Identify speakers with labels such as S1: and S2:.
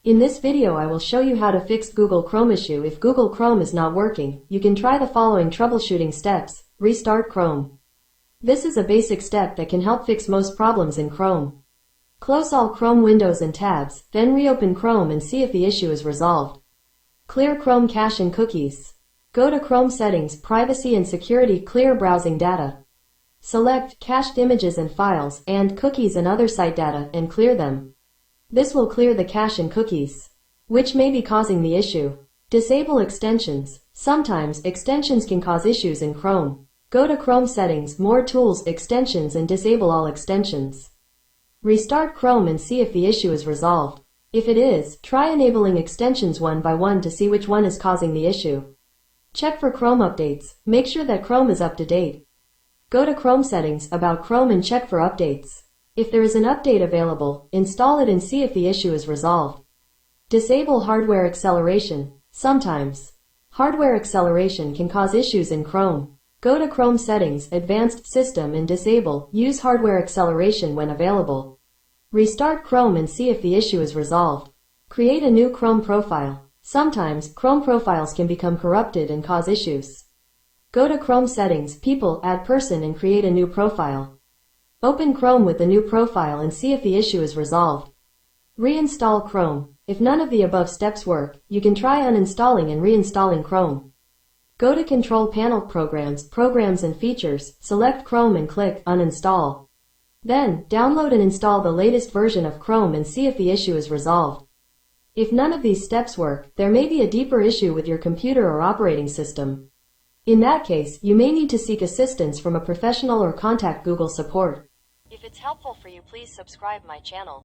S1: In this video I will show you how to fix Google Chrome issue. If Google Chrome is not working, you can try the following troubleshooting steps. Restart Chrome. This is a basic step that can help fix most problems in Chrome. Close all Chrome windows and tabs, then reopen Chrome and see if the issue is resolved. Clear Chrome cache and cookies. Go to Chrome Settings, Privacy and Security, clear browsing data. Select Cached Images and Files, and Cookies and other site data, and clear them. This will clear the cache and cookies, which may be causing the issue. Disable extensions. Sometimes, extensions can cause issues in Chrome. Go to Chrome Settings, More Tools, Extensions and disable all extensions. Restart Chrome and see if the issue is resolved. If it is, try enabling extensions one by one to see which one is causing the issue. Check for Chrome updates. Make sure that Chrome is up to date. Go to Chrome Settings, About Chrome and check for updates. If there is an update available, install it and see if the issue is resolved. Disable hardware acceleration. Sometimes, hardware acceleration can cause issues in Chrome. Go to Chrome Settings, Advanced System and disable Use hardware acceleration when available. Restart Chrome and see if the issue is resolved. Create a new Chrome profile. Sometimes, Chrome profiles can become corrupted and cause issues. Go to Chrome Settings, People, Add Person and create a new profile. Open Chrome with the new profile and see if the issue is resolved. Reinstall Chrome. If none of the above steps work, you can try uninstalling and reinstalling Chrome. Go to Control Panel, Programs and Features, select Chrome and click Uninstall. Then, download and install the latest version of Chrome and see if the issue is resolved. If none of these steps work, there may be a deeper issue with your computer or operating system. In that case, you may need to seek assistance from a professional or contact Google support. If it's helpful for you, please subscribe my channel.